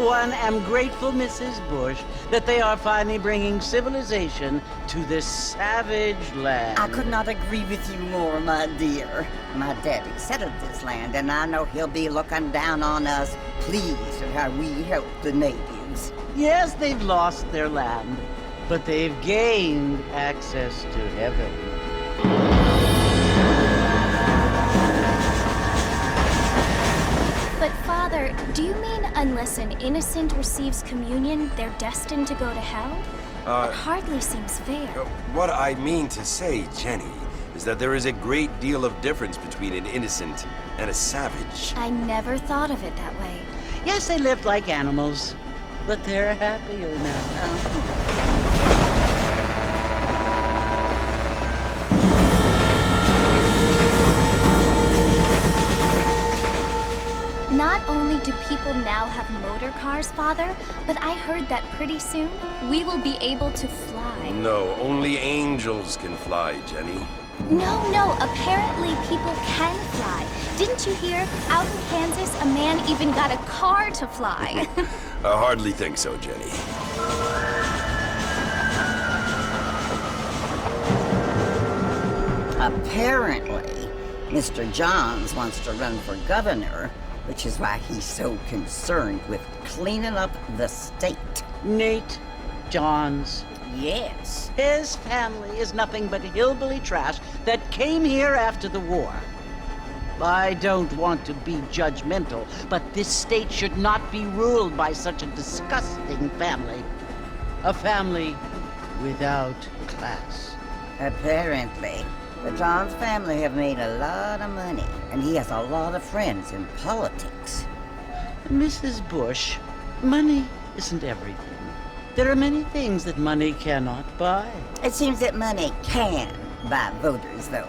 one, am grateful, Mrs. Bush, that they are finally bringing civilization to this savage land. I could not agree with you more, my dear. My daddy settled this land, and I know he'll be looking down on us, pleased at how we help the natives. Yes, they've lost their land, but they've gained access to heaven. But Father, do you mean unless an innocent receives communion, they're destined to go to hell? That hardly seems fair. What I mean to say, Jenny, is that there is a great deal of difference between an innocent and a savage. I never thought of it that way. Yes, they lived like animals, but they're happier now. Not only do people now have motor cars, Father, but I heard that pretty soon we will be able to fly. No, only angels can fly, Jenny. No, apparently people can fly. Didn't you hear? Out in Kansas, a man even got a car to fly. I hardly think so, Jenny. Apparently, Mr. Johns wants to run for governor, which is why he's so concerned with cleaning up the state. Nate Johns. Yes. His family is nothing but hillbilly trash that came here after the war. I don't want to be judgmental, but this state should not be ruled by such a disgusting family. A family without class. Apparently, the Johns family have made a lot of money, and he has a lot of friends in politics. Mrs. Bush, money isn't everything. There are many things that money cannot buy. It seems that money can buy voters, though.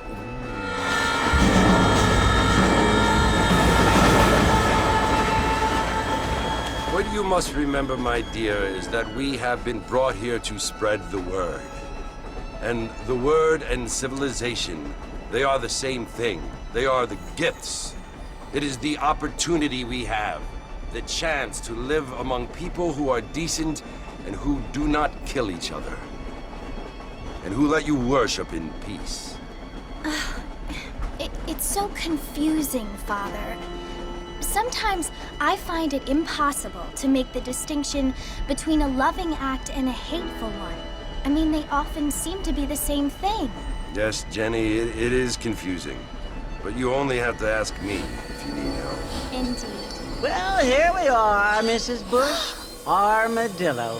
What you must remember, my dear, is that we have been brought here to spread the word. And the word and civilization, they are the same thing. They are the gifts. It is the opportunity we have, the chance to live among people who are decent and who do not kill each other, and who let you worship in peace. It's so confusing, Father. Sometimes I find it impossible to make the distinction between a loving act and a hateful one. I mean, they often seem to be the same thing. Yes, Jenny, it is confusing. But you only have to ask me if you need help. Indeed. Well, here we are, Mrs. Bush. Armadillo.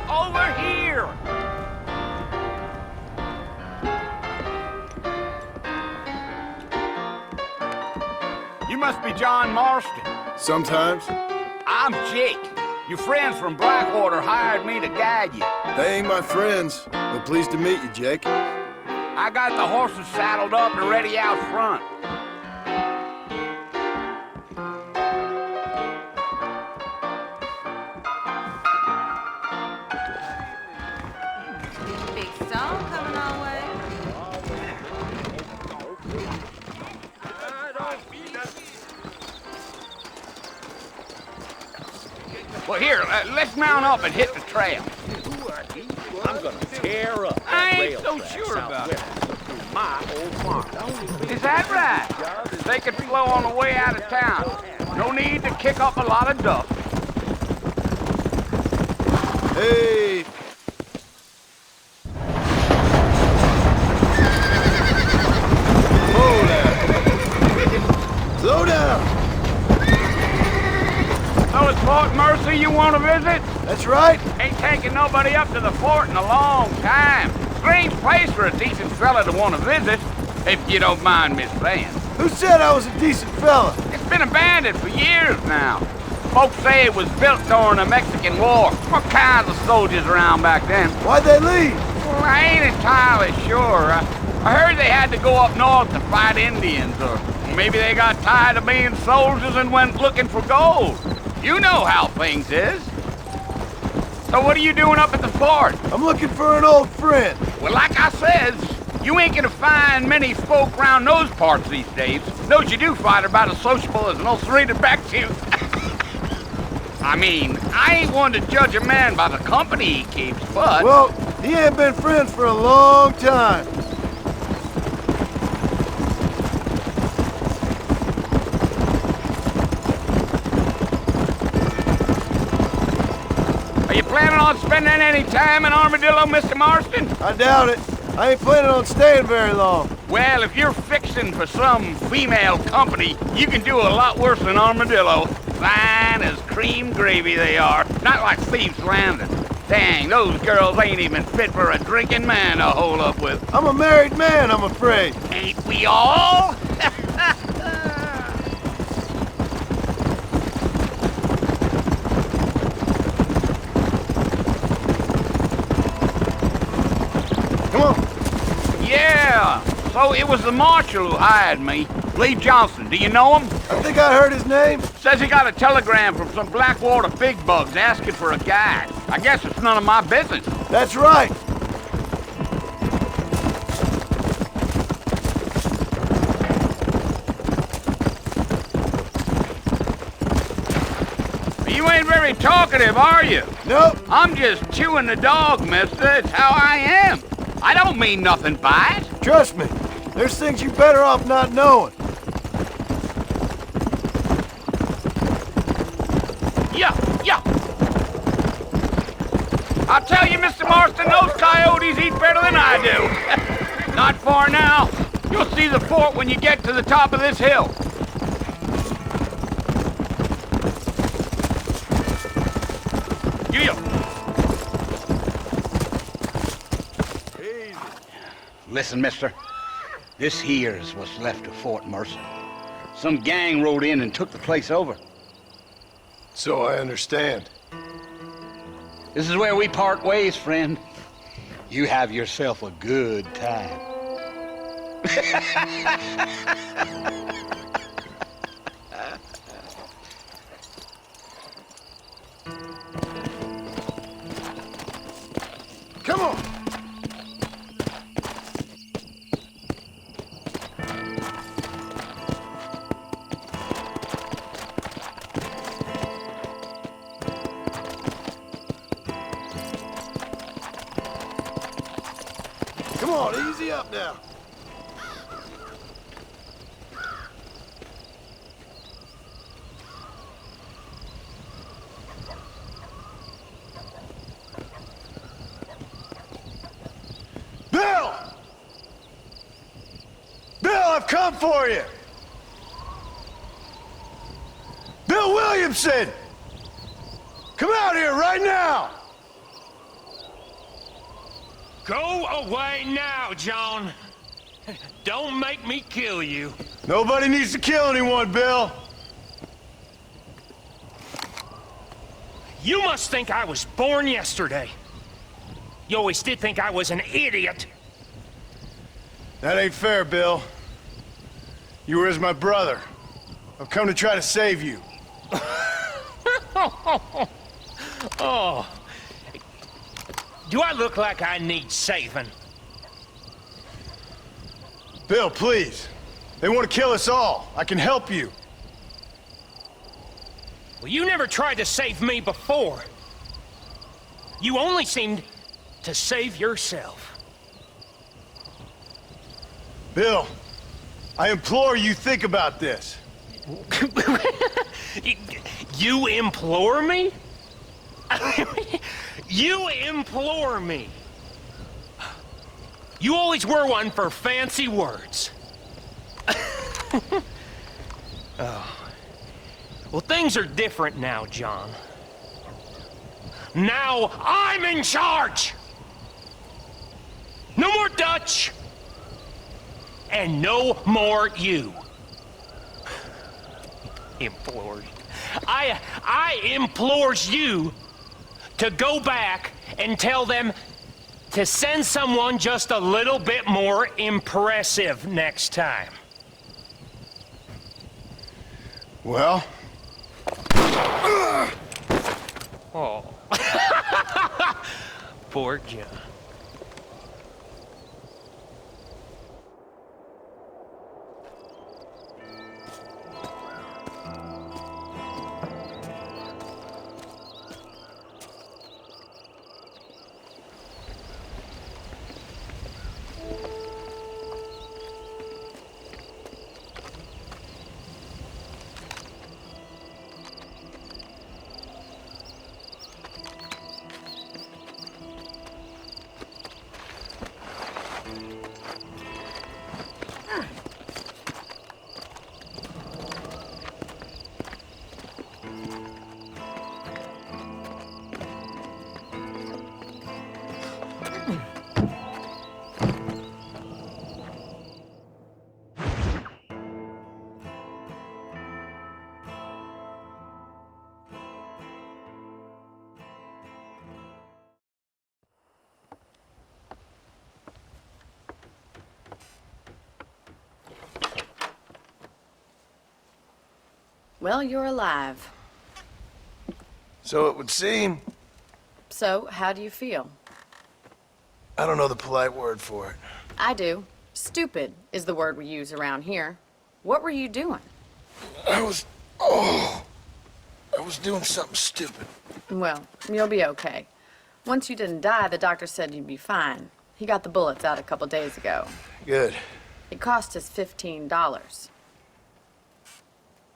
Over here! You must be John Marston. Sometimes. I'm Jake. Your friends from Blackwater hired me to guide you. They ain't my friends, but pleased to meet you, Jake. I got the horses saddled up and ready out front. Well, here, let's mount up and hit the trail. I'm gonna tear up I that ain't rail so track sure about it. southwest through my old farm. Is that right? They could flow on the way out of town. No need to kick up a lot of dust. Hey! Whoa there! Slow down! So it's Fort Mercy you want to visit? That's right. Ain't taking nobody up to the fort in a long time. Strange place for a decent fella to want to visit, if you don't mind me saying. Who said I was a decent fella? It's been abandoned for years now. Folks say it was built during the Mexican War. What kinds of soldiers around back then? Why'd they leave? Well, I ain't entirely sure. I heard they had to go up north to fight Indians, or maybe they got tired of being soldiers and went looking for gold. You know how things is. So what are you doing up at the fort? I'm looking for an old friend. Well, like I says, you ain't gonna find many folk round those parts these days. Those you do find are about as sociable as an ulcerated back tooth. I mean, I ain't one to judge a man by the company he keeps, but... Well, he ain't been friends for a long time. Are you planning on spending any time in Armadillo, Mr. Marston? I doubt it. I ain't planning on staying very long. Well, if you're fixing for some female company, you can do a lot worse than Armadillo. Fine as cream gravy they are, not like Thieves' Landing. Dang, those girls ain't even fit for a drinking man to hole up with. I'm a married man, I'm afraid. Ain't we all? Come on. Yeah, so it was the marshal who hired me. Lee Johnson, do you know him? I think I heard his name. Says he got a telegram from some Blackwater big bugs asking for a guide. I guess it's none of my business. That's right. You ain't very talkative, are you? Nope. I'm just chewing the dog, mister. It's how I am. I don't mean nothing by it. Trust me. There's things you're better off not knowing. Yeah. I'll tell you, Mr. Marston, those coyotes eat better than I do. Not far now. You'll see the fort when you get to the top of this hill. Yeah. Easy. Listen, mister. This here's what's left of Fort Mercer. Some gang rode in and took the place over. So I understand. This is where we part ways, friend. You have yourself a good time. Come on. Come on, easy up now. Bill! Bill, I've come for you! Bill Williamson! Come out here right now! Go away now, John. Don't make me kill you. Nobody needs to kill anyone, Bill. You must think I was born yesterday. You always did think I was an idiot. That ain't fair, Bill. You were as my brother. I've come to try to save you. Oh. Do I look like I need saving? Bill, please. They want to kill us all. I can help you. Well, you never tried to save me before. You only seemed to save yourself. Bill, I implore you think about this. You implore me? You implore me. You always were one for fancy words. Oh. Well, things are different now, John. Now I'm in charge! No more Dutch! And no more you. Implores. I implores you to go back and tell them to send someone just a little bit more impressive next time. Well? Oh. Poor John. Well, you're alive. So it would seem. So, how do you feel? I don't know the polite word for it. I do. Stupid is the word we use around here. What were you doing? I was doing something stupid. Well, you'll be okay. Once you didn't die, the doctor said you'd be fine. He got the bullets out a couple days ago. Good. It cost us $15.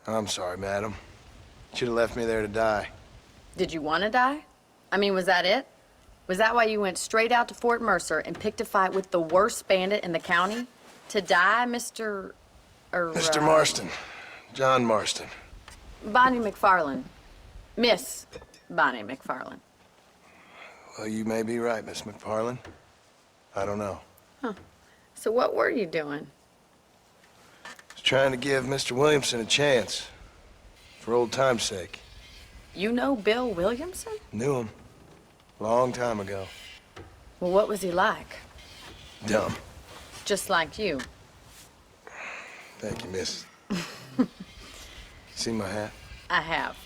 I'm sorry, madam. Should have left me there to die. Did you want to die? I mean, was that it? Was that why you went straight out to Fort Mercer and picked a fight with the worst bandit in the county? To die, Mr. Mr. Marston. John Marston. Bonnie McFarland. Miss Bonnie McFarland. Well, you may be right, Miss McFarland. I don't know. Huh. So what were you doing? I was trying to give Mr. Williamson a chance. For old time's sake. You know Bill Williamson? Knew him. Long time ago. Well, what was he like? Dumb. Just like you. Thank you, miss. See my hat? I have.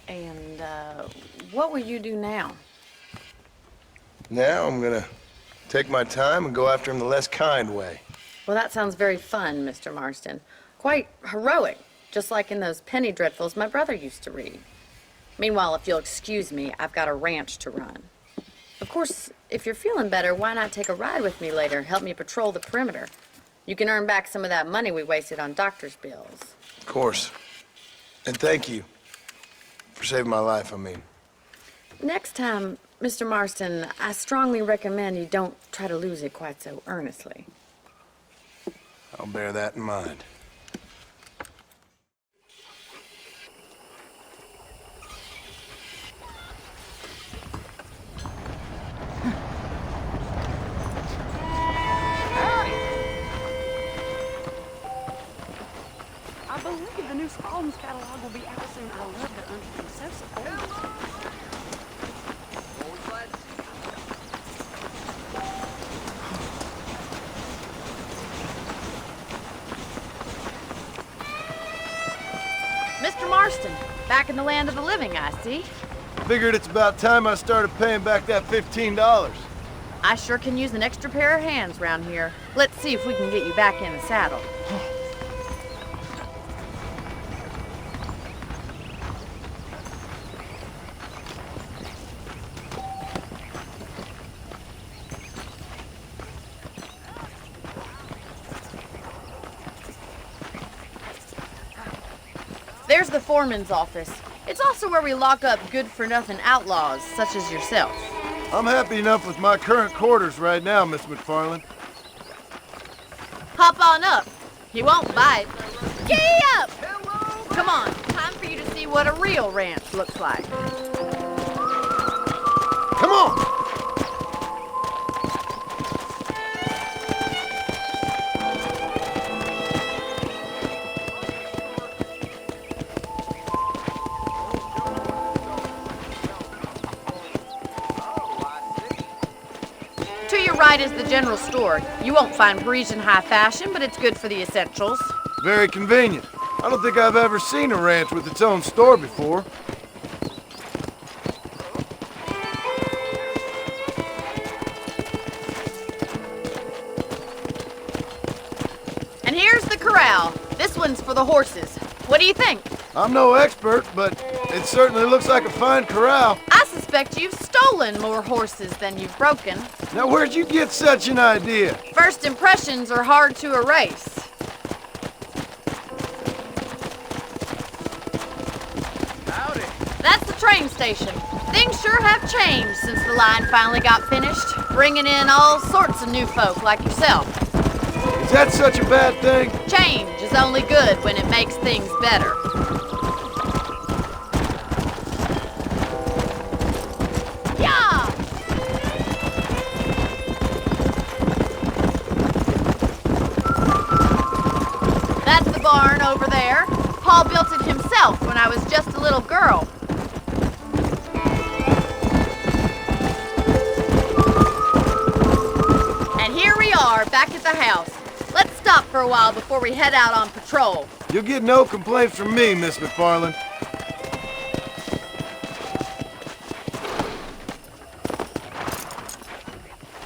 And, what will you do now? Now I'm gonna take my time and go after him the less kind way. Well, that sounds very fun, Mr. Marston. Quite heroic, just like in those penny dreadfuls my brother used to read. Meanwhile, if you'll excuse me, I've got a ranch to run. Of course, if you're feeling better, why not take a ride with me later? Help me patrol the perimeter. You can earn back some of that money we wasted on doctor's bills. Of course. And thank you. For saving my life, I mean. Next time, Mr. Marston, I strongly recommend you don't try to lose it quite so earnestly. I'll bear that in mind. I believe the new Spalding's catalog will be out soon. I love the under-obsessive old. Mr. Marston, back in the land of the living, I see. Figured it's about time I started paying back that $15. I sure can use an extra pair of hands round here. Let's see if we can get you back in the saddle. There's the foreman's office. It's also where we lock up good-for-nothing outlaws, such as yourself. I'm happy enough with my current quarters right now, Miss McFarland. Hop on up. He won't bite. Giddy up! Come on, time for you to see what a real ranch looks like. Come on! inside is the general store. You won't find Parisian high fashion, but it's good for the essentials. Very convenient. I don't think I've ever seen a ranch with its own store before. And here's the corral. This one's for the horses. What do you think? I'm no expert, but it certainly looks like a fine corral. I suspect you've stolen more horses than you've broken. Now, where'd you get such an idea? First impressions are hard to erase. Howdy. That's the train station. Things sure have changed since the line finally got finished, bringing in all sorts of new folk like yourself. Is that such a bad thing? Change is only good when it makes things better. Yeah! That's the barn over there. Paul built it himself when I was just a little girl. And here we are, back at the house. Let's stop for a while before we head out on patrol. You'll get no complaints from me, Miss McFarland.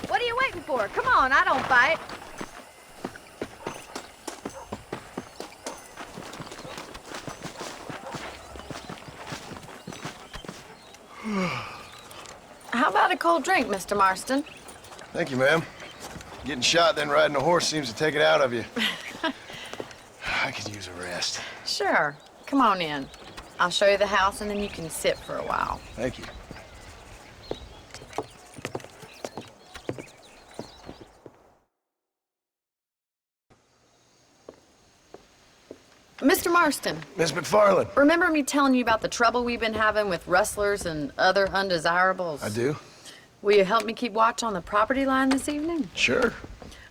What are you waiting for? Come on, I don't bite. How about a cold drink, Mr. Marston? Thank you, ma'am. Getting shot, then riding a horse seems to take it out of you. I could use a rest. Sure. Come on in. I'll show you the house and then you can sit for a while. Thank you. Mr. Marston, Miss McFarland. remember me telling you about the trouble we've been having with rustlers and other undesirables? I do? Will you help me keep watch on the property line this evening? Sure.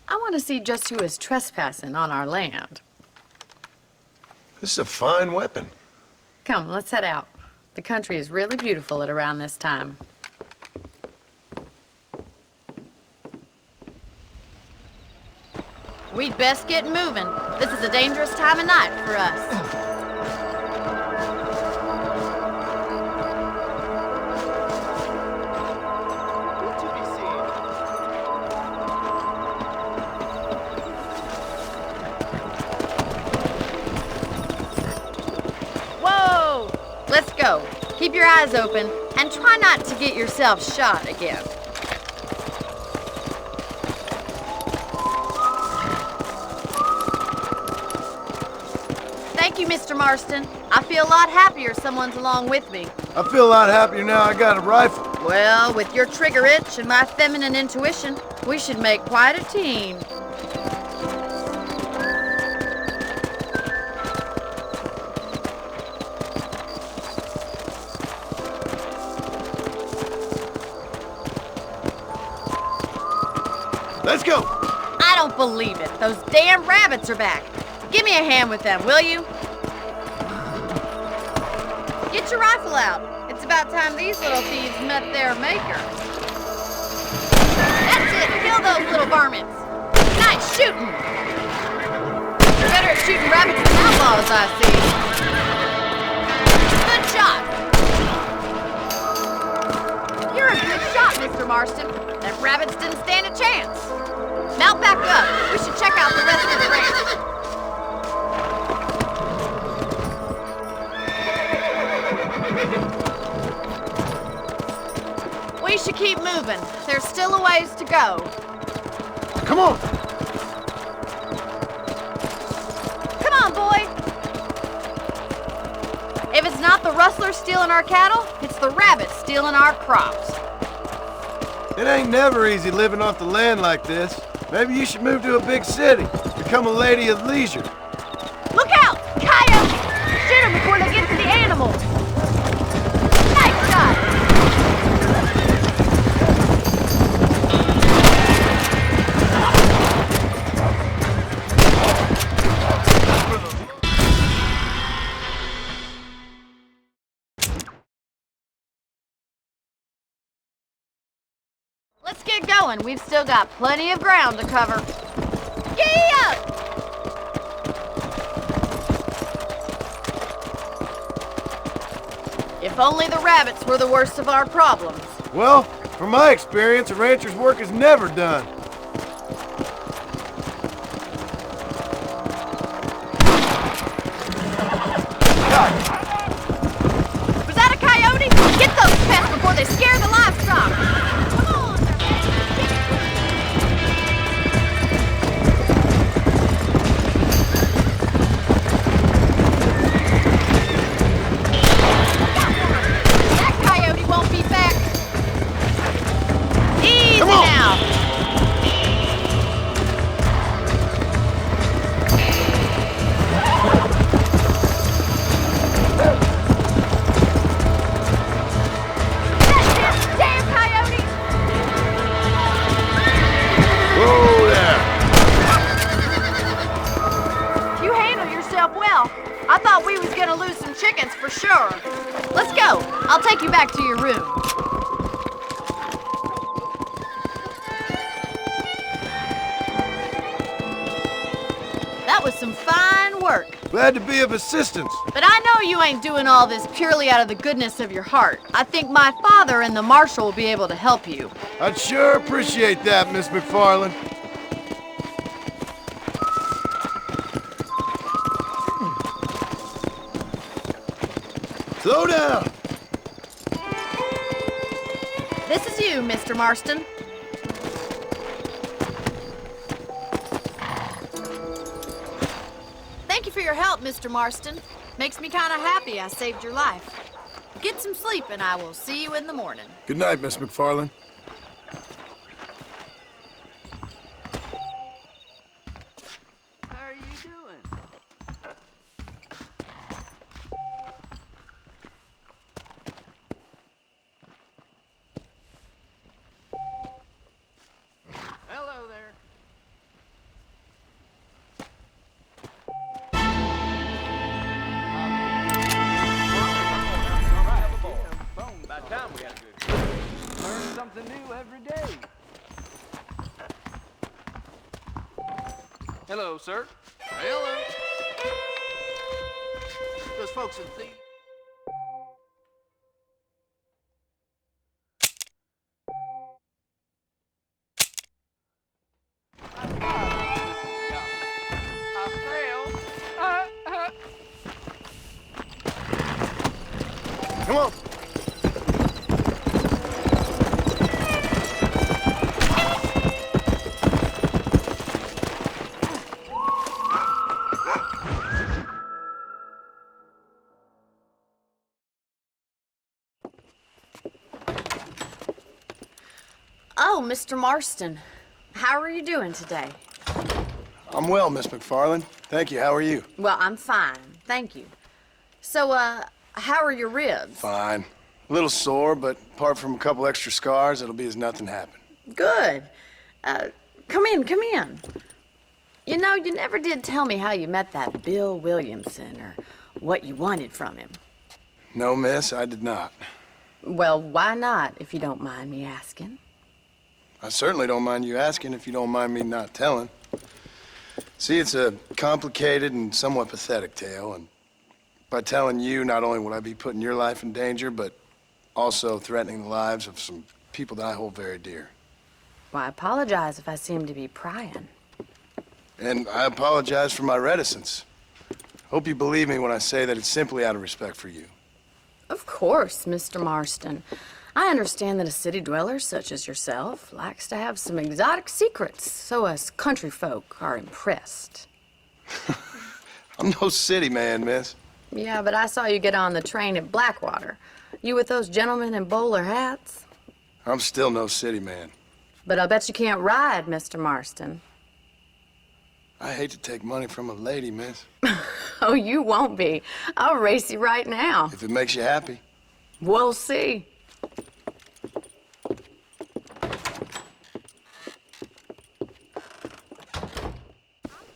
I want to see just who is trespassing on our land. This is a fine weapon. Come, let's head out. The country is really beautiful at around this time. We'd best get moving. This is a dangerous time of night for us. Whoa! Let's go. Keep your eyes open and try not to get yourself shot again. Thank you, Mr. Marston. I feel a lot happier someone's along with me. I feel a lot happier now I got a rifle. Well, with your trigger itch and my feminine intuition, we should make quite a team. Let's go. I don't believe it. Those damn rabbits are back. Give me a hand with them, will you? Get your rifle out. It's about time these little thieves met their maker. That's it. Kill those little varmints. Nice shooting. You're better at shooting rabbits than outlaws, I see. Good shot. You're a good shot, Mr. Marston. Them rabbits didn't stand a chance. Mount back up. We should check out the rest of the ranch. We should keep moving. There's still a ways to go. Come on. Come on, boy. If it's not the rustlers stealing our cattle, it's the rabbits stealing our crops. It ain't never easy living off the land like this. Maybe you should move to a big city. Become a lady of leisure. Look out! Coyotes! Shoot them before they get to the animals. Nice shot! Let's get get going. We've still got plenty of ground to cover. Giddy up! If only the rabbits were the worst of our problems. Well, from my experience, a rancher's work is never done. Was that a coyote? Get those pests before they scare the livestock! Come on! That coyote won't be back! Easy now! Damn coyote! Whoa there! You handle yourself well. I thought we was gonna lose some chickens for sure. Let's go. I'll take you back to your room. That was some fine work. Glad to be of assistance. But I know you ain't doing all this purely out of the goodness of your heart. I think my father and the marshal will be able to help you. I'd sure appreciate that, Miss McFarland. Slow down. This is you, Mr. Marston. Thank you for your help, Mr. Marston. Makes me kind of happy I saved your life. Get some sleep and I will see you in the morning. Good night, Miss McFarland. How are you doing? Hello there. By the time we got a good learn something new every day. Hello, sir. Hello. Those folks in the... Come on. Oh, Mr. Marston. How are you doing today? I'm well, Miss McFarland. Thank you. How are you? Well, I'm fine. Thank you. So, how are your ribs? Fine. A little sore, but apart from a couple extra scars, it'll be as nothing happened. Good. Come in, come in. You know, you never did tell me how you met that Bill Williamson or what you wanted from him. No, miss, I did not. Well, why not, if you don't mind me asking? I certainly don't mind you asking if you don't mind me not telling. See, it's a complicated and somewhat pathetic tale, and by telling you, not only would I be putting your life in danger, but also threatening the lives of some people that I hold very dear. Well, I apologize if I seem to be prying. And I apologize for my reticence. Hope you believe me when I say that it's simply out of respect for you. Of course, Mr. Marston. I understand that a city dweller such as yourself likes to have some exotic secrets, so us country folk are impressed. I'm no city man, miss. Yeah, but I saw you get on the train at Blackwater. You with those gentlemen in bowler hats? I'm still no city man. But I'll bet you can't ride, Mr. Marston. I hate to take money from a lady, miss. Oh, you won't be. I'll race you right now. If it makes you happy. We'll see.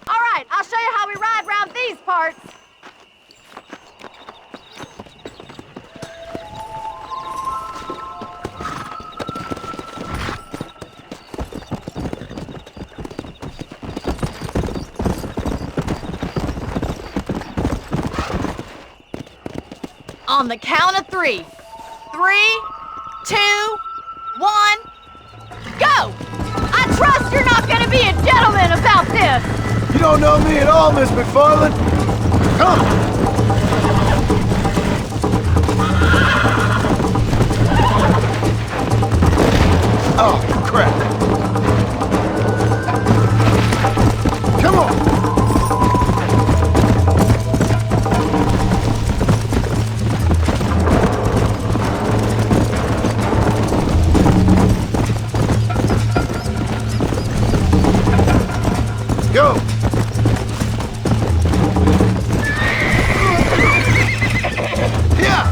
All right, I'll show you how we ride round these parts. On the count of 3. 3, 2, 1, go! I trust you're not gonna be a gentleman about this! You don't know me at all, Miss McFarland. Come! Oh, crap. Come on! Go! Yeah!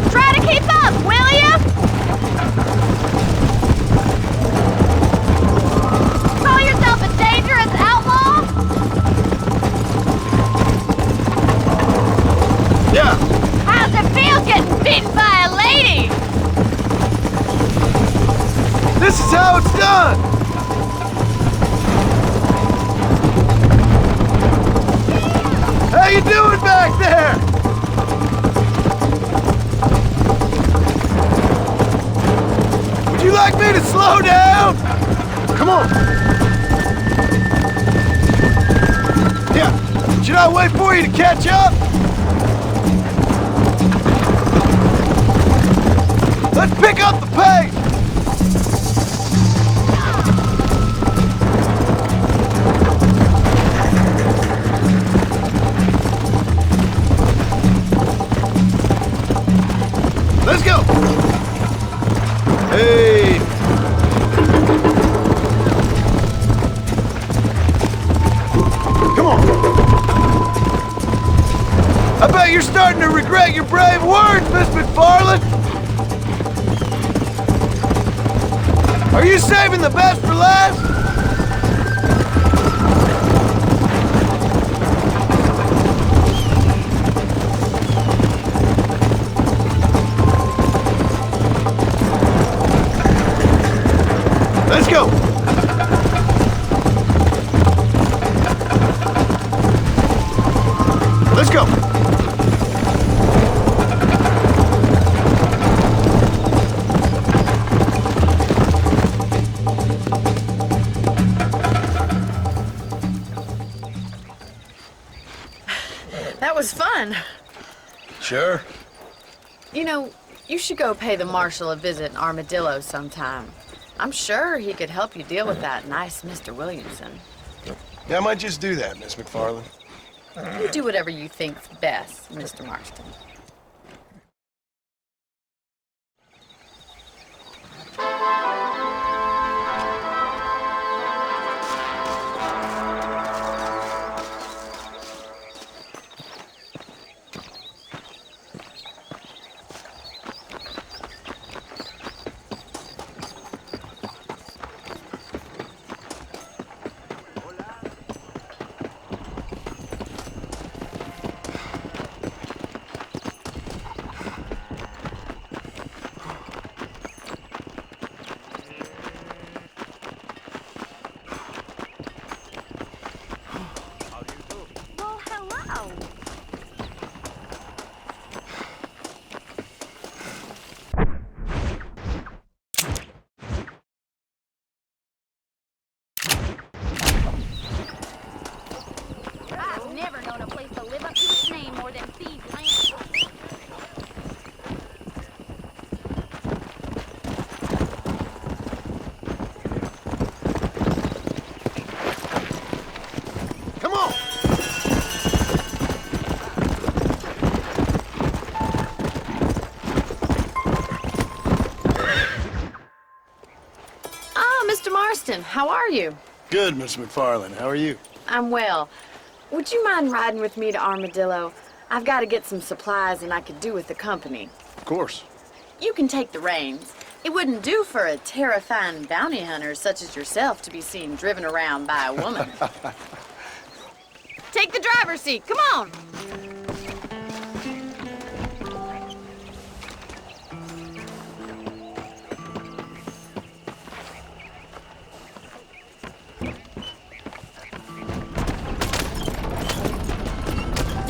Try to keep up, will ya? Call yourself a dangerous outlaw? Yeah! How's it feel getting beaten by a lady? This is how it's done! How you doing back there? Would you like me to slow down? Come on! Yeah, should I wait for you to catch up? Let's pick up the pace! Let's go! Hey! Come on! I bet you're starting to regret your brave words, Miss McFarland! Are you saving the best for last? Let's go! Let's go! That was fun. Sure. You know, you should go pay the marshal a visit in Armadillo sometime. I'm sure he could help you deal with that nice Mr. Williamson. Yeah, I might just do that, Miss McFarland. You do whatever you think's best, Mr. Marston. Never known a place to live up to its name more than Thieves' Land. Come on! Ah, Mr. Marston, how are you? Good, Miss McFarland. How are you? I'm well. Would you mind riding with me to Armadillo? I've got to get some supplies and I could do with the company. Of course. You can take the reins. It wouldn't do for a terrifying bounty hunter such as yourself to be seen driven around by a woman. Take the driver's seat. Come on.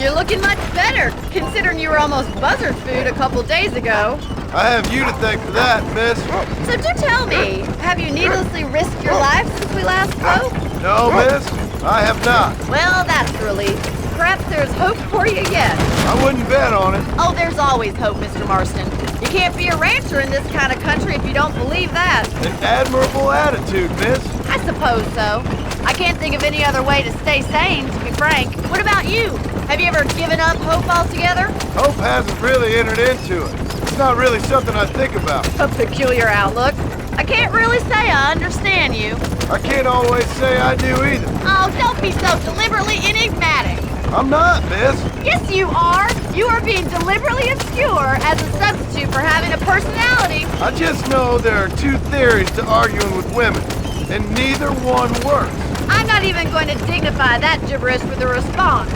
You're looking much better, considering you were almost buzzard food a couple days ago. I have you to thank for that, miss. So do tell me, have you needlessly risked your life since we last spoke? No, miss, I have not. Well, that's a relief. Perhaps there's hope for you yet. I wouldn't bet on it. Oh, there's always hope, Mr. Marston. You can't be a rancher in this kind of country if you don't believe that. An admirable attitude, miss. I suppose so. I can't think of any other way to stay sane, to be frank. What about you? Have you ever given up hope altogether? Hope hasn't really entered into it. It's not really something I think about. A peculiar outlook. I can't really say I understand you. I can't always say I do either. Oh, don't be so deliberately enigmatic. I'm not, miss. Yes, you are. You are being deliberately obscure as a substitute for having a personality. I just know there are two theories to arguing with women, and neither one works. I'm not even going to dignify that gibberish with a response.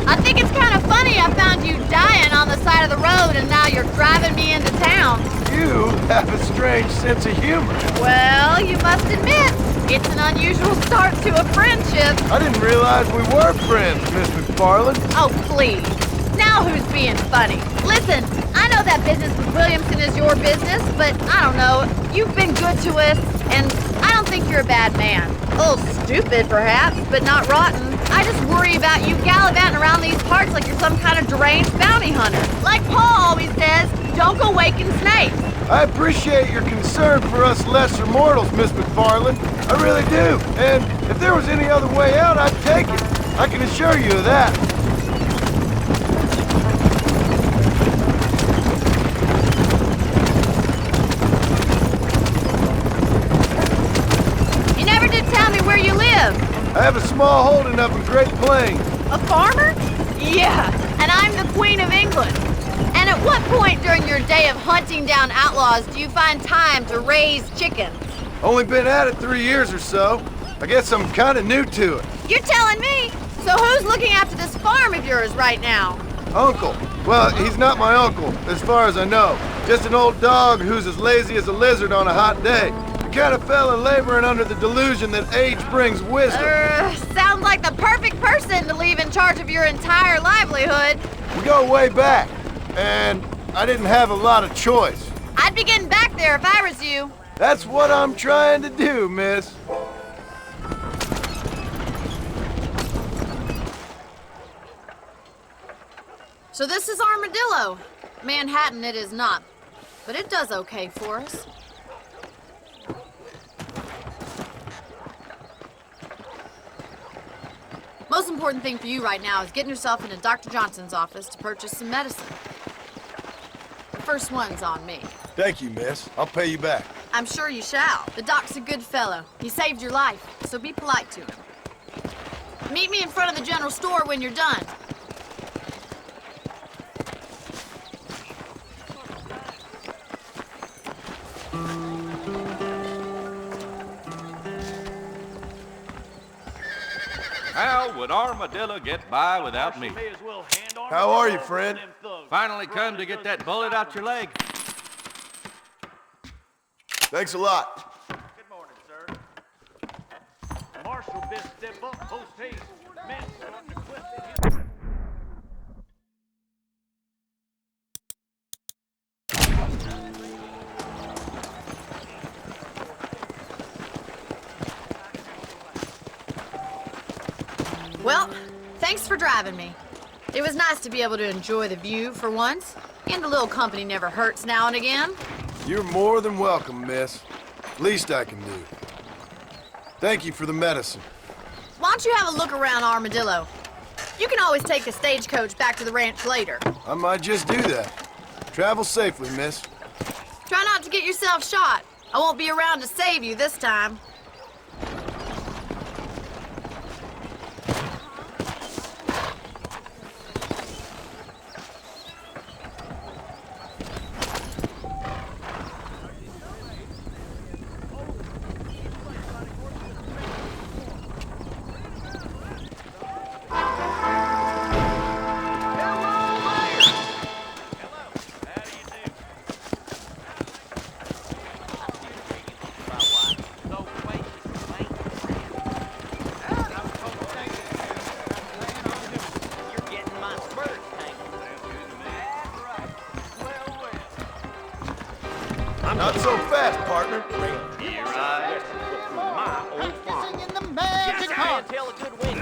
I think it's kind of funny I found you dying on the side of the road and now you're driving me into town. You have a strange sense of humor. Well, you must admit, it's an unusual start to a friendship. I didn't realize we were friends, Miss McFarland. Oh, please. Now who's being funny? Listen, I know that business with Williamson is your business, but I don't know. You've been good to us, and I don't think you're a bad man. A little stupid, perhaps, but not rotten. I just worry about you gallivanting around these parts like you're some kind of deranged bounty hunter. Like Paul always says, don't go waking snakes. I appreciate your concern for us lesser mortals, Miss McFarland. I really do. And if there was any other way out, I'd take it. I can assure you of that. You never did tell me where you live. I have a small holding up in Great Plains. A farmer? Yeah, and I'm the Queen of England. And at what point during your day of hunting down outlaws do you find time to raise chickens? Only been at it 3 years or so. I guess I'm kind of new to it. You're telling me? So who's looking after this farm of yours right now? Uncle. Well, he's not my uncle, as far as I know. Just an old dog who's as lazy as a lizard on a hot day. The kind of fella laboring under the delusion that age brings wisdom. Sounds like the perfect person to leave in charge of your entire livelihood. We go way back, and I didn't have a lot of choice. I'd be getting back there if I was you. That's what I'm trying to do, miss. So this is Armadillo. Manhattan it is not, but it does okay for us. Most important thing for you right now is getting yourself into Dr. Johnson's office to purchase some medicine. The first one's on me. Thank you, miss. I'll pay you back. I'm sure you shall. The doc's a good fellow. He saved your life, so be polite to him. Meet me in front of the general store when you're done. How would Armadillo get by without me? How are you, friend? Finally come to get that bullet out your leg. Thanks a lot. Good morning, sir. Marshal, best step up, post haste. Men starting to quit. Well, thanks for driving me. It was nice to be able to enjoy the view for once, and a little company never hurts now and again. You're more than welcome, miss. Least I can do. Thank you for the medicine. Why don't you have a look around Armadillo? You can always take a stagecoach back to the ranch later. I might just do that. Travel safely, miss. Try not to get yourself shot. I won't be around to save you this time. Not so fast, partner. Here I am, my old farm. In the magic Can't tell a good wing.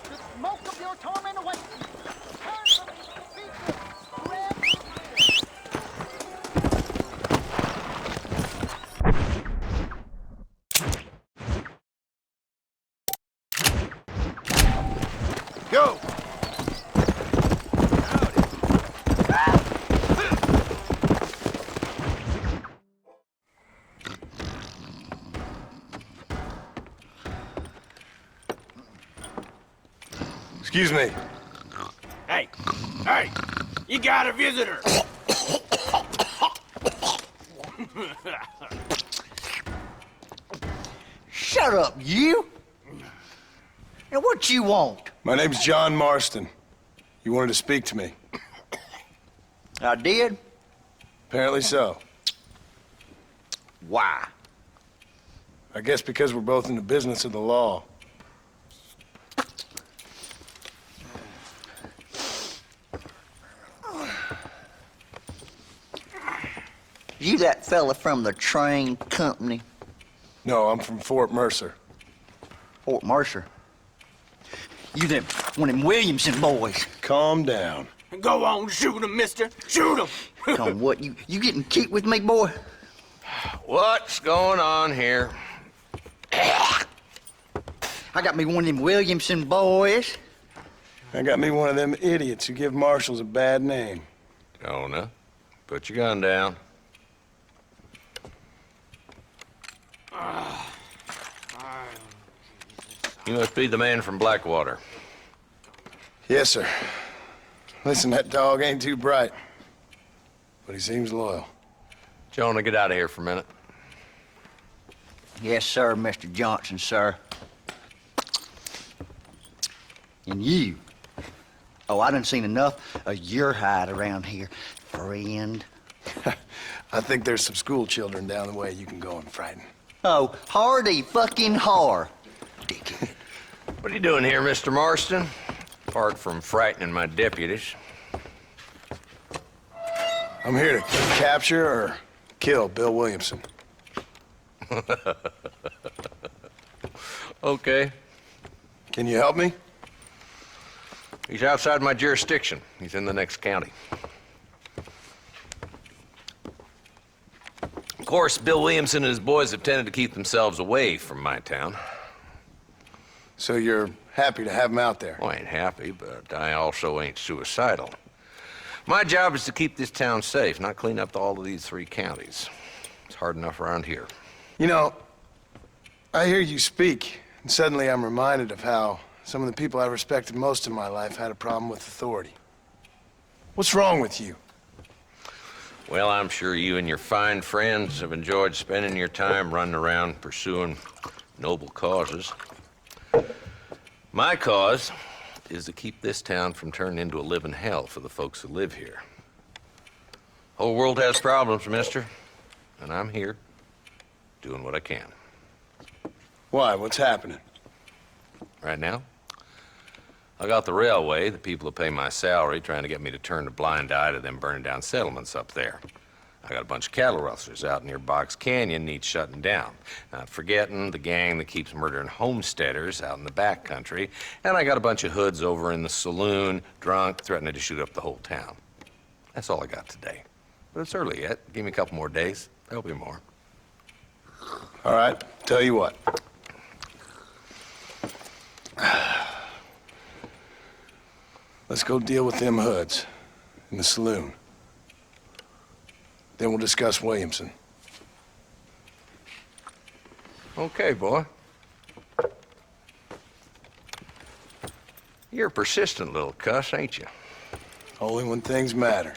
The smoke of your torment away. Go! Excuse me. Hey, hey, you got a visitor. Shut up, you! Now what you want? My name's John Marston. You wanted to speak to me. I did? Apparently so. Why? I guess because we're both in the business of the law. You that fella from the train company? No, I'm from Fort Mercer. Fort Mercer? You them, one of them Williamson boys. Calm down. Go on, shoot him, mister. Shoot him. Come on, what, you getting kicked with me, boy? What's going on here? I got me one of them Williamson boys. I got me one of them idiots who give marshals a bad name. Jonah, put your gun down. You must be the man from Blackwater. Yes, sir. Listen, that dog ain't too bright, but he seems loyal. Jonah, get out of here for a minute. Yes, sir, Mr. Johnson, sir. And you. Oh, I done seen enough of your hide around here, friend. I think there's some school children down the way you can go and frighten. Oh, hardy fucking har. Dickhead. What are you doing here, Mr. Marston? Apart from frightening my deputies. I'm here to capture or kill Bill Williamson. Okay. Can you help me? He's outside my jurisdiction. He's in the next county. Of course, Bill Williamson and his boys have tended to keep themselves away from my town. So you're happy to have him out there? Well, I ain't happy, but I also ain't suicidal. My job is to keep this town safe, not clean up all of these 3 counties. It's hard enough around here. You know, I hear you speak, and suddenly I'm reminded of how some of the people I respected most in my life had a problem with authority. What's wrong with you? Well, I'm sure you and your fine friends have enjoyed spending your time running around pursuing noble causes. My cause is to keep this town from turning into a living hell for the folks who live here. Whole world has problems, mister, and I'm here doing what I can. Why? What's happening? Right now, I got the railway, the people who pay my salary, trying to get me to turn a blind eye to them burning down settlements up there. I got a bunch of cattle rustlers out near Box Canyon needs shutting down. Not forgetting the gang that keeps murdering homesteaders out in the back country. And I got a bunch of hoods over in the saloon, drunk, threatening to shoot up the whole town. That's all I got today. But it's early yet. Give me a couple more days. There'll be more. All right, tell you what. Let's go deal with them hoods in the saloon. Then we'll discuss Williamson. Okay, boy. You're a persistent little cuss, ain't you? Only when things matter.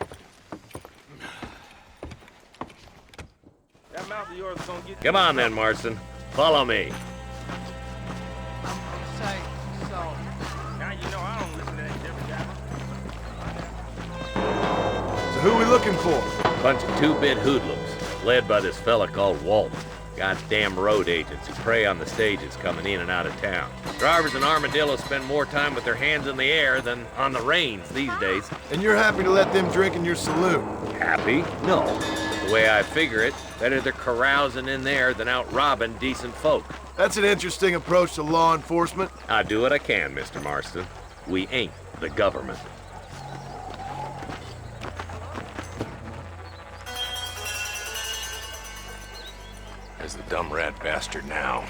That mouth of yours is gonna get Come on then, Marston. Follow me. say so. Now you know I don't listen to that Jimmy Jabber. So who are we looking for? Bunch of 2-bit hoodlums, led by this fella called Walt. Goddamn road agents who prey on the stages coming in and out of town. Drivers in Armadillo spend more time with their hands in the air than on the reins these days. And you're happy to let them drink in your saloon? Happy? No. The way I figure it, better they're carousing in there than out robbing decent folk. That's an interesting approach to law enforcement. I do what I can, Mr. Marston. We ain't the government. There's the dumb rat bastard now.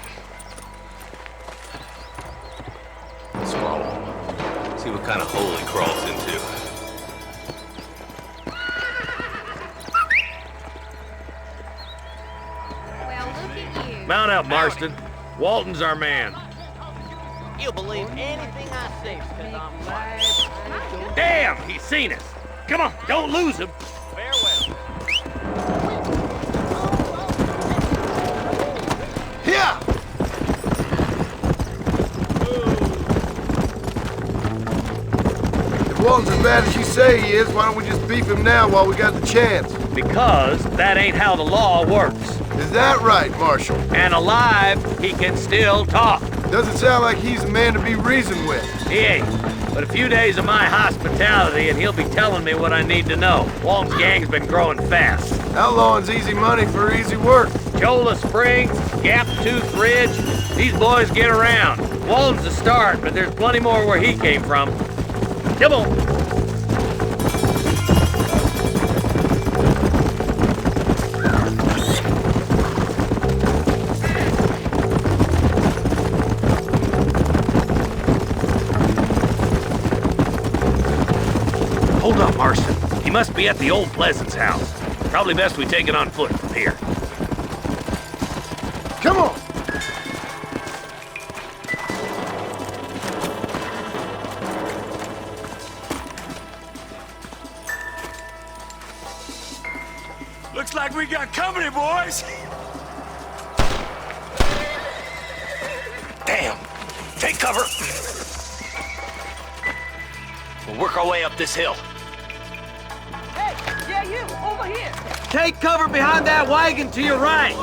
Let's follow him. See what kind of hole he crawls into. Well, look at you. Mount up, Marston. Walton's our man. You'll believe anything I say because I'm black. Damn, he's seen us. Come on, don't lose him. Farewell. Yeah! If Walton's as bad as you say he is, why don't we just beef him now while we got the chance? Because that ain't how the law works. Is that right, Marshal? And alive, he can still talk. Doesn't sound like he's a man to be reasoned with. He ain't. But a few days of my hospitality and he'll be telling me what I need to know. Walton's gang's been growing fast. Outlawing's easy money for easy work. Chola Springs, Gap Tooth Ridge, these boys get around. Walton's the start, but there's plenty more where he came from. Come on. Hold up, Marston. He must be at the old Pleasance house. Probably best we take it on foot from here. Come on! Looks like we got company, boys. Damn! Take cover! We'll work our way up this hill. Hey, yeah, you, over here. Take cover behind that wagon to your right.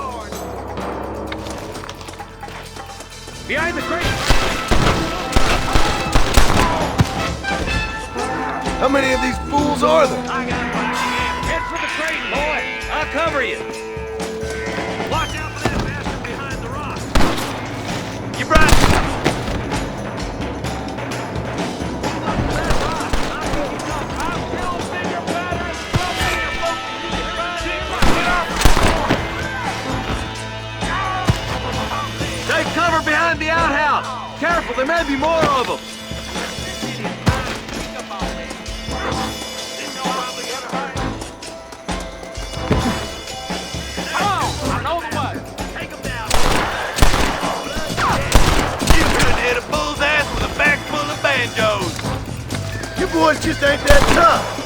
Behind the crate. How many of these fools are there? I got it. Head for the crate, boy. I'll cover you. Watch out for that bastard behind the rock. You brought. Take cover behind the outhouse. Careful, there may be more of them. You boys just ain't that tough.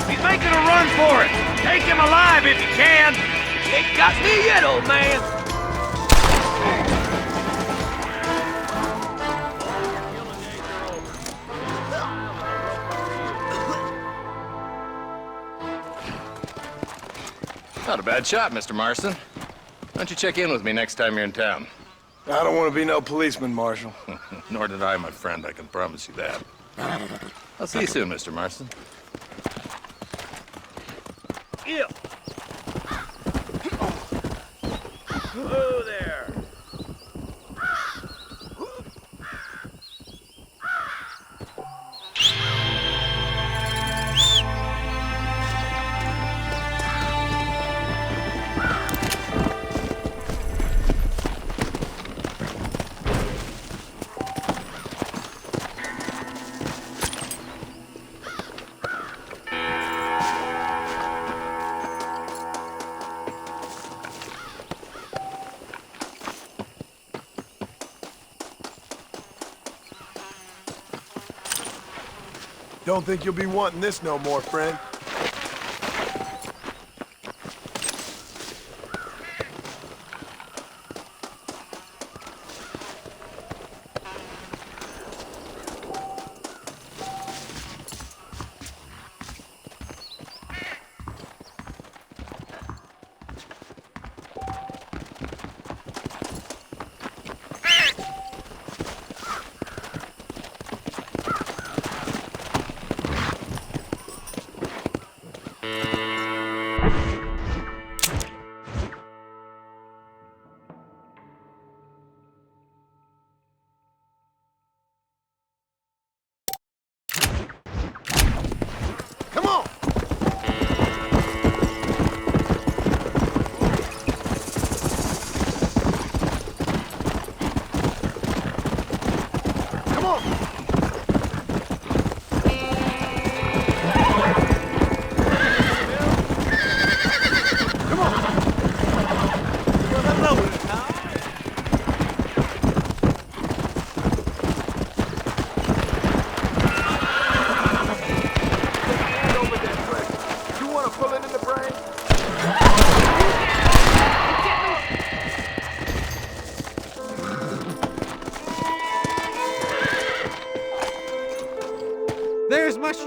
He's making a run for it. Take him alive if you can. You ain't got me yet, old man. Not a bad shot, Mr. Marston. Why don't you check in with me next time you're in town? I don't want to be no policeman, Marshal. Nor did I, my friend. I can promise you that. I'll see you soon, Mr. Marston. Ew. Whoa there. Don't think you'll be wanting this no more, friend.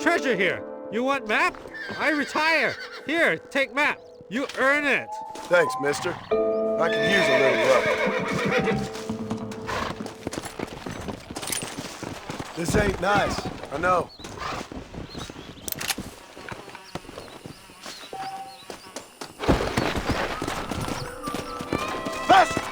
treasure here. You want map? I retire. Here, take map. You earn it. Thanks, mister. I could use a little luck. This ain't nice, I know. Faster!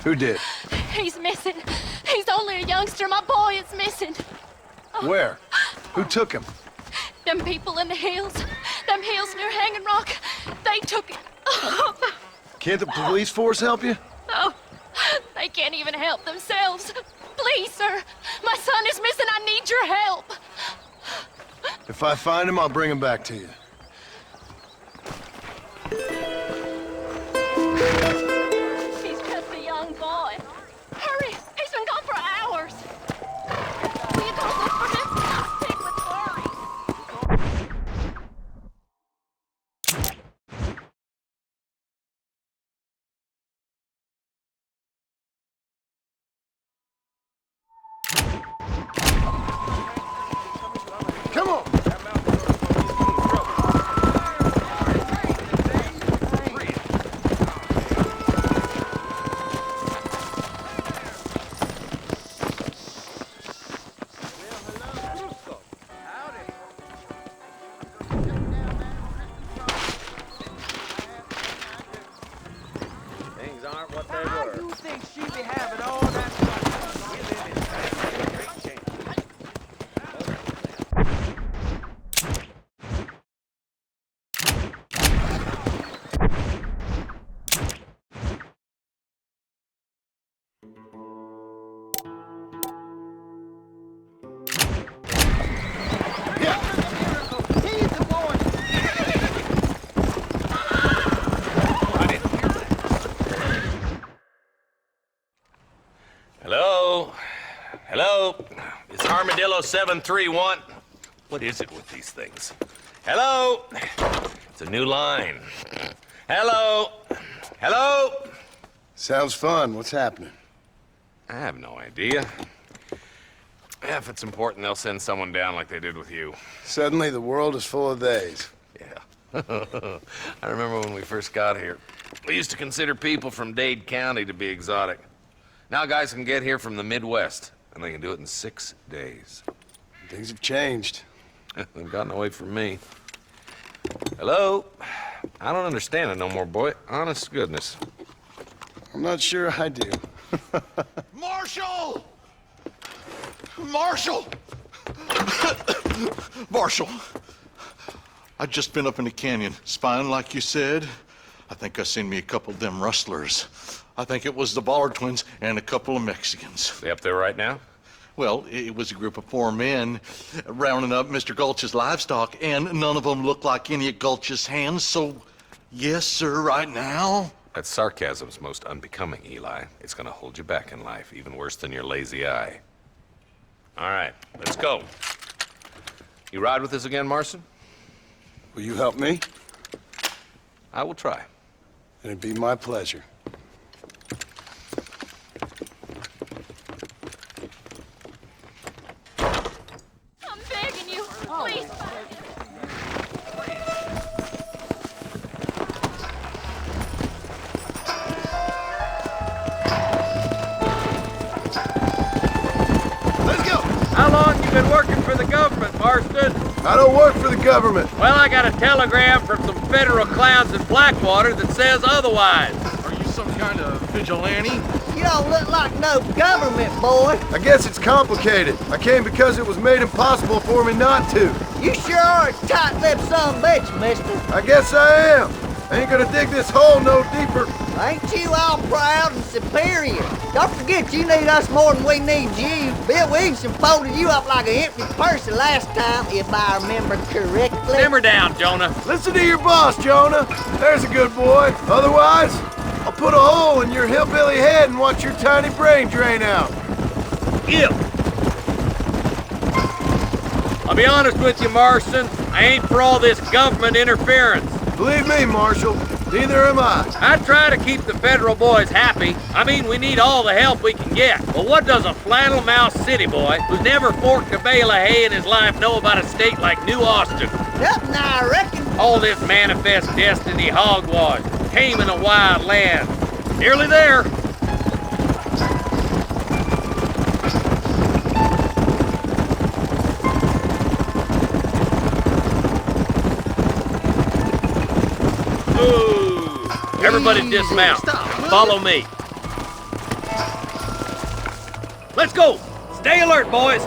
Who did? He's missing. He's only a youngster. My boy is missing. Where? Who took him? Them people in the hills. Them hills near Hanging Rock. They took him. Can't the police force help you? Oh, they can't even help themselves. Please, sir. My son is missing. I need your help. If I find him, I'll bring him back to you. He's just a young boy. Hurry! He's been gone for hours. Will you go look for him? I'm sick with worry. Come on! Things aren't what they How were. you think she be having all that money? We live in great change. He's the boy. Hello? Hello? It's Armadillo 731. What is it with these things? Hello? It's a new line. Hello? Hello? Sounds fun. What's happening? I have no idea. Yeah, if it's important, they'll send someone down like they did with you. Suddenly, the world is full of theys. Yeah. I remember when we first got here. We used to consider people from Dade County to be exotic. Now guys can get here from the Midwest, and they can do it in 6 days. Things have changed. They've gotten away from me. Hello? I don't understand it no more, boy. Honest to goodness. I'm not sure I do. Marshall! Marshall! Marshall! I just been up in the canyon, spying like you said. I think I seen me a couple of them rustlers. I think it was the Ballard twins and a couple of Mexicans. They up there right now? Well, it was a group of 4 men rounding up Mr. Gulch's livestock, and none of them looked like any of Gulch's hands, so yes, sir, right now. That sarcasm's most unbecoming, Eli. It's gonna hold you back in life, even worse than your lazy eye. All right, let's go. You ride with us again, Marson? Will you help me? I will try. It'd be my pleasure. I'm begging you, please. been working for the government, Marston. I don't work for the government. Well, I got a telegram from some federal clowns in Blackwater that says otherwise. Are you some kind of vigilante? You don't look like no government, boy. I guess it's complicated. I came because it was made impossible for me not to. You sure are a tight-lipped son of a bitch, mister. I guess I am. I ain't gonna dig this hole no deeper. Ain't you all proud and superior? Don't forget you need us more than we need you. Bill Williamson folded you up like an empty purse the last time, if I remember correctly. Simmer down, Jonah. Listen to your boss, Jonah. There's a good boy. Otherwise, I'll put a hole in your hillbilly head and watch your tiny brain drain out. Ew. I'll be honest with you, Marston. I ain't for all this government interference. Believe me, Marshal, neither am I. I try to keep the federal boys happy. I mean, we need all the help we can get. But what does a flannel-mouthed city boy who's never forked a bale of hay in his life know about a state like New Austin? Nothing, I reckon. All this manifest destiny hogwash, taming a wild land. Nearly there. Everybody dismount. Follow me. Let's go. Stay alert, boys.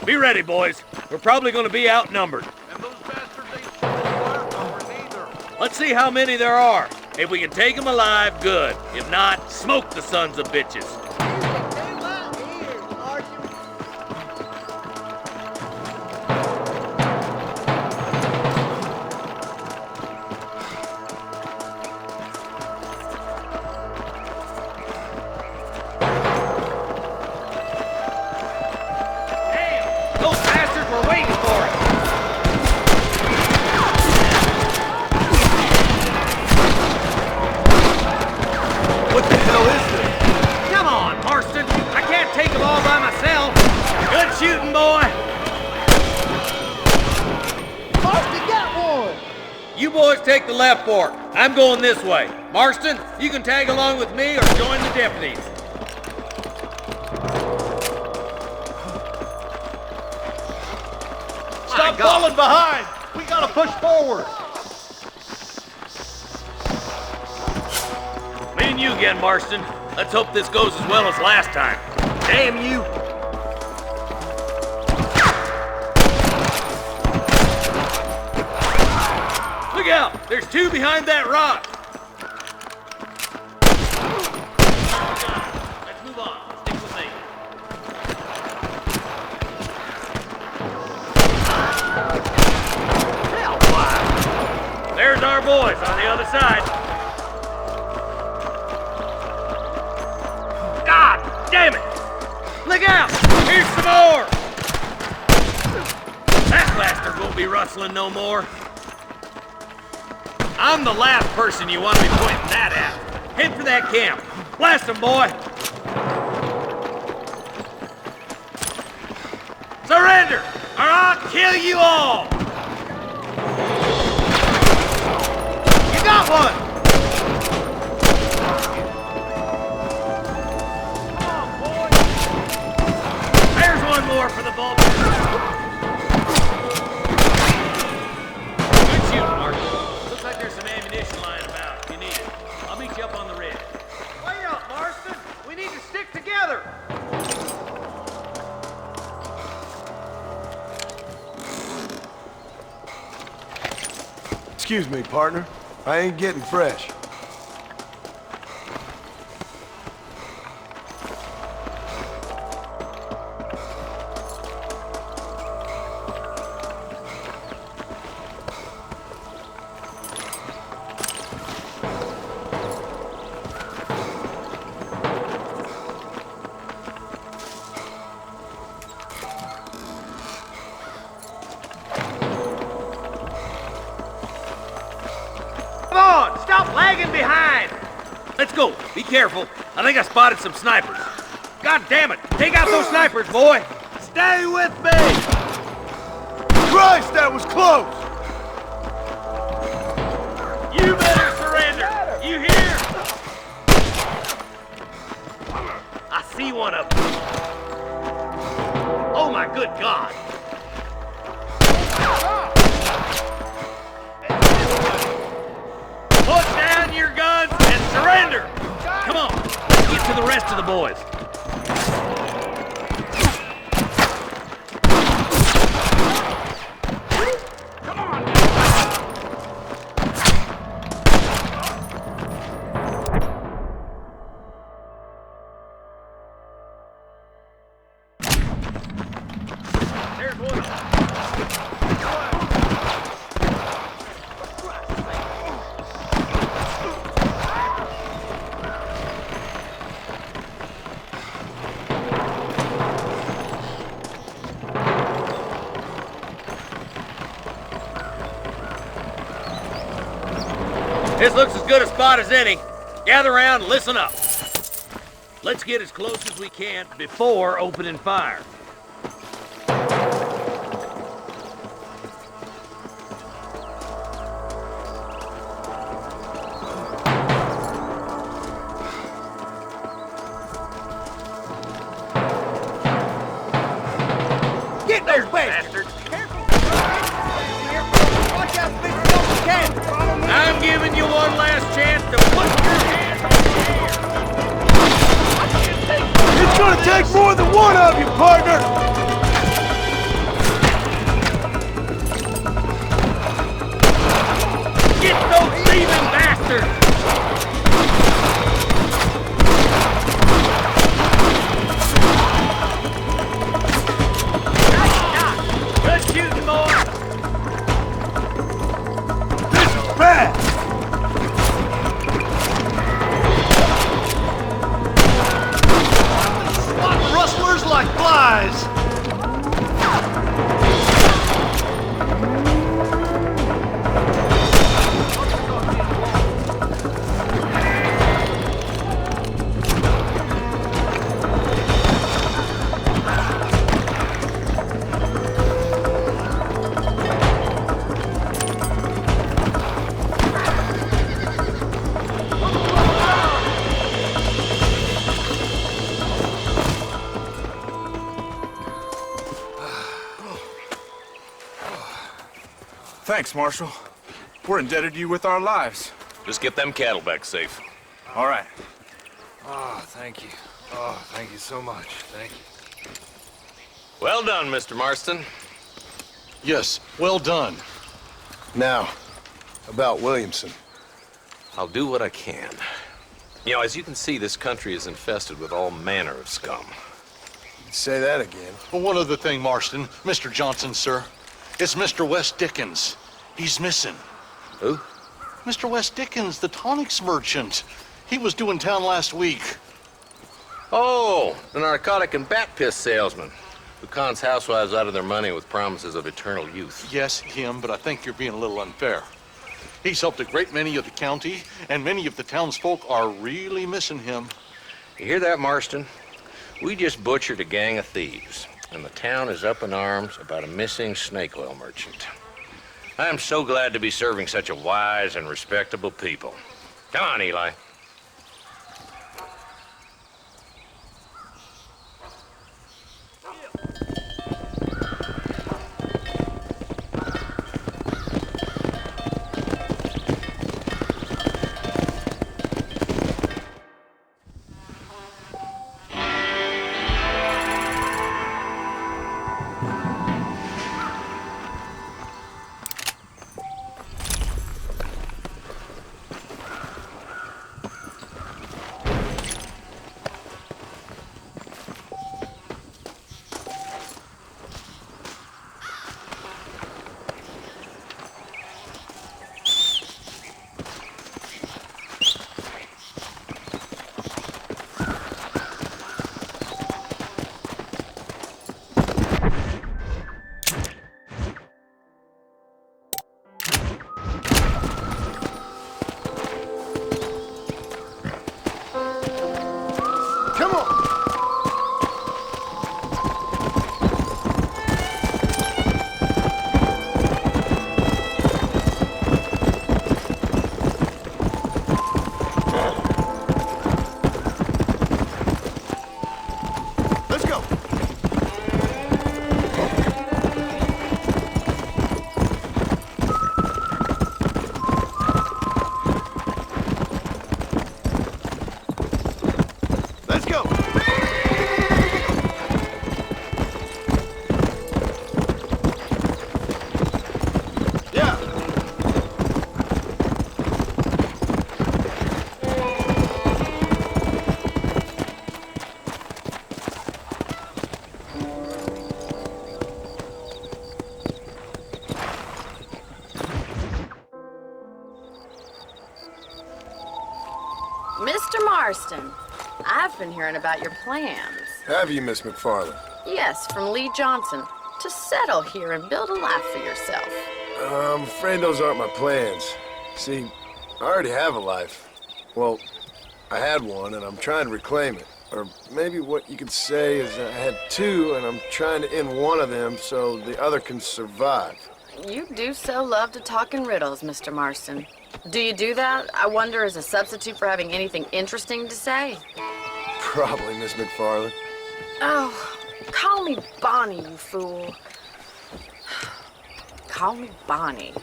Be ready, boys. We're probably going to be outnumbered. And those bastards ain't firepower neither. Let's see how many there are. If we can take them alive, good. If not, smoke the sons of bitches. Take the left fork. I'm going this way. Marston, you can tag along with me or join the deputies. Stop falling behind! We gotta push forward! Me and you again, Marston. Let's hope this goes as well as last time. Damn you! Look out! There's two behind that rock! Let's move on. Stick with me. There's our boys on the other side. God damn it! Look out! Here's some more! That bastard won't be rustling no more. I'm the last person you want to be pointing that at. Head for that camp. Blast them, boy. Surrender, or I'll kill you all. You got one. Come on, boy. There's one more for the vulture. Good shooting, Mark. Looks like there's some ammunition lying about. If you need it, I'll meet you up on the ridge. Wait up, Marston! We need to stick together! Excuse me, partner. I ain't getting fresh. Stop lagging behind! Let's go. Be careful. I think I spotted some snipers. God damn it! Take out those snipers, boy! Stay with me! Christ, that was close! You better surrender! You hear? see one of them. Oh my good God! Put down your guns and surrender! Come on, let's get to the rest of the boys. This looks as good a spot as any. Gather around and listen up. Let's get as close as we can before opening fire. Get those bastards! Watch out, big cat! I'm giving you one last chance to put your hands on the air. It's gonna take more than one of you, partner! Get those thieving bastards! Good shooting, boy! This is bad! Swat rustlers like flies! Thanks, Marshal. We're indebted to you with our lives. Just get them cattle back safe. All right. Oh, thank you. Oh, thank you so much. Thank you. Well done, Mr. Marston. Yes, well done. Now, about Williamson. I'll do what I can. You know, as you can see, this country is infested with all manner of scum. Say that again. Well, one other thing, Marston. Mr. Johnson, sir. It's Mr. West Dickens. He's missing. Who? Mr. West Dickens, the tonics merchant. He was due in town last week. Oh, the narcotic and bat piss salesman who cons housewives out of their money with promises of eternal youth. Yes, him, but I think you're being a little unfair. He's helped a great many of the county, and many of the townsfolk are really missing him. You hear that, Marston? We just butchered a gang of thieves, and the town is up in arms about a missing snake oil merchant. I am so glad to be serving such a wise and respectable people. Come on, Eli. Come on! Marston, I've been hearing about your plans. Have you, Miss McFarland? Yes, from Lee Johnson, to settle here and build a life for yourself. I'm afraid those aren't my plans. See, I already have a life. Well, I had one, and I'm trying to reclaim it. Or maybe what you could say is I had two, and I'm trying to end one of them so the other can survive. You do so love to talk in riddles, Mr. Marston. Do you do that, I wonder, as a substitute for having anything interesting to say? Probably, Miss McFarland. Oh, call me Bonnie, you fool. Call me Bonnie.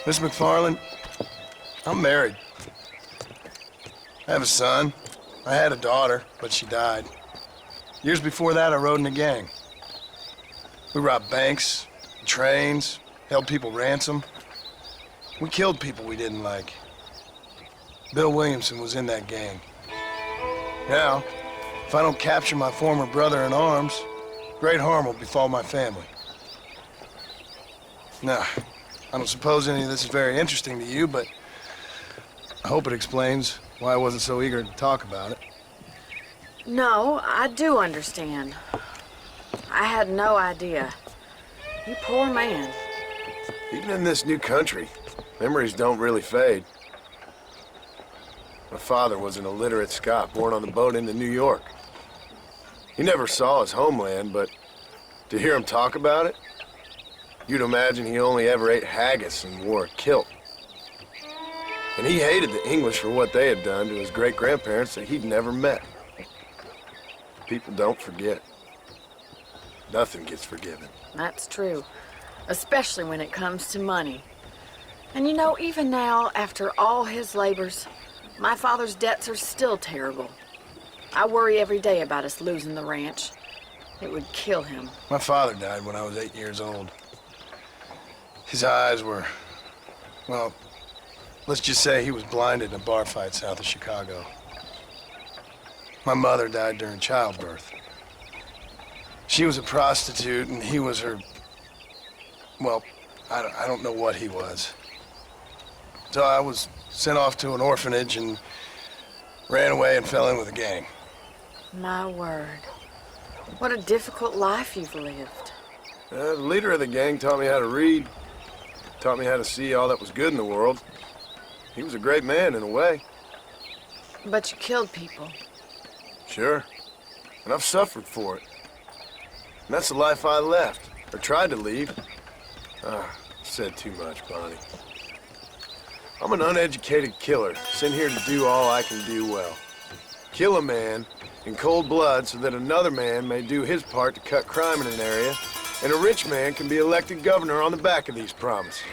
Miss McFarland, I'm married. I have a son. I had a daughter, but she died. Years before that, I rode in a gang. We robbed banks, trains, held people ransom. We killed people we didn't like. Bill Williamson was in that gang. Now, if I don't capture my former brother in arms, great harm will befall my family. Now, I don't suppose any of this is very interesting to you, but I hope it explains why I wasn't so eager to talk about it. No, I do understand. I had no idea. You poor man. Even in this new country, memories don't really fade. My father was an illiterate Scot born on the boat into New York. He never saw his homeland, but to hear him talk about it, you'd imagine he only ever ate haggis and wore a kilt. And he hated the English for what they had done to his great-grandparents that he'd never met. People don't forget. Nothing gets forgiven. That's true, especially when it comes to money. And you know, even now, after all his labors, my father's debts are still terrible. I worry every day about us losing the ranch. It would kill him. My father died when I was 8 years old. His eyes were, well, let's just say he was blinded in a bar fight south of Chicago. My mother died during childbirth. She was a prostitute, and he was her, well, I don't know what he was. So I was sent off to an orphanage and ran away and fell in with a gang. My word. What a difficult life you've lived. The leader of the gang taught me how to read, taught me how to see all that was good in the world. He was a great man in a way. But you killed people. Sure. And I've suffered for it. And that's the life I left, or tried to leave. Said too much, Bonnie. I'm an uneducated killer, sent here to do all I can do well. Kill a man in cold blood so that another man may do his part to cut crime in an area, and a rich man can be elected governor on the back of these promises.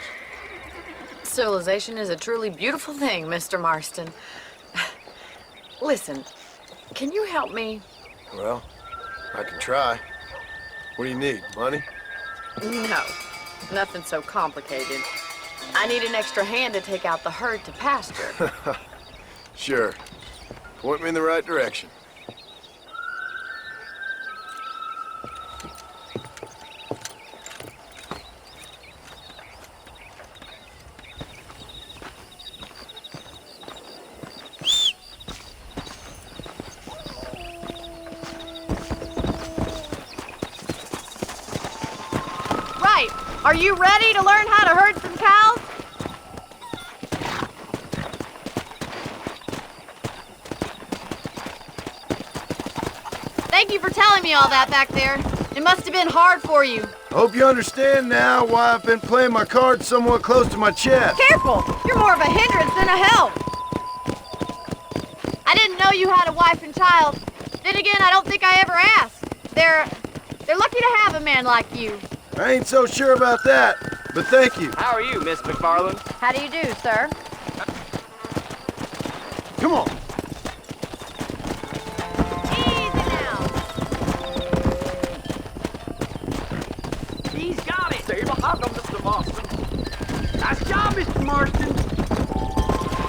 Civilization is a truly beautiful thing, Mr. Marston. Listen, can you help me? Well, I can try. What do you need, money? No, nothing so complicated. I need an extra hand to take out the herd to pasture. Sure. Point me in the right direction. Right. Are you ready to learn how to herd some cows? Thank you for telling me all that back there. It must have been hard for you. Hope you understand now why I've been playing my cards somewhat close to my chest. Careful! You're more of a hindrance than a help. I didn't know you had a wife and child. Then again, I don't think I ever asked. They're lucky to have a man like you. I ain't so sure about that, but thank you. How are you, Miss McFarland? How do you do, sir? Come on. He's got it! Stay behind him, Mr. Marston. Nice job, Mr. Marston.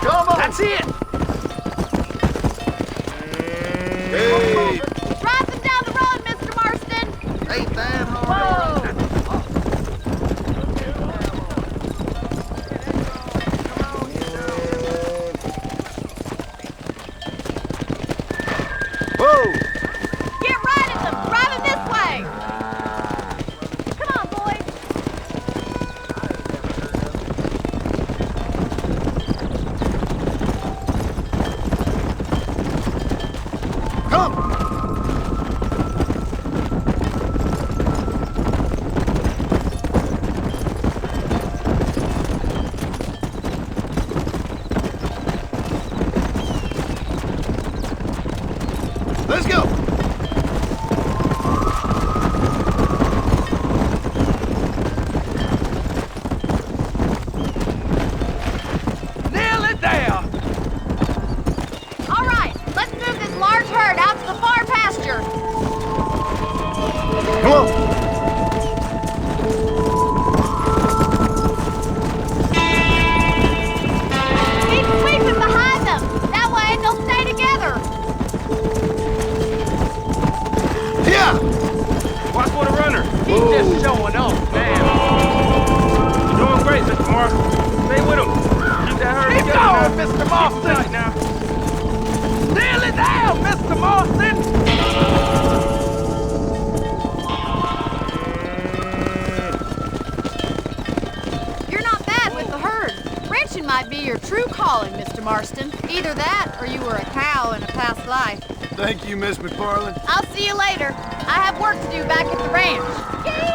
Come on! That's it! Hey! Drive them down the road, Mr. Marston! Ain't that hard? Whoa! Come! Let's go! Nearly there. All right, let's move this large herd out to the far pasture. Come on! Keep sweeping behind them. That way they'll stay together. Yeah! Watch for the runner. He's just showing off, man. You're doing great, Mr. Marston. Stay with him. Keep that herd Keep together going, now. Mr. Marston. Right now. Nearly there, Mr. Marston. You're not bad with the herd. Ranching might be your true calling, Mr. Marston. Either that, or you were a cow in a past life. Thank you, Miss McFarland. I'll see you later. I have work to do back at the ranch. Giddy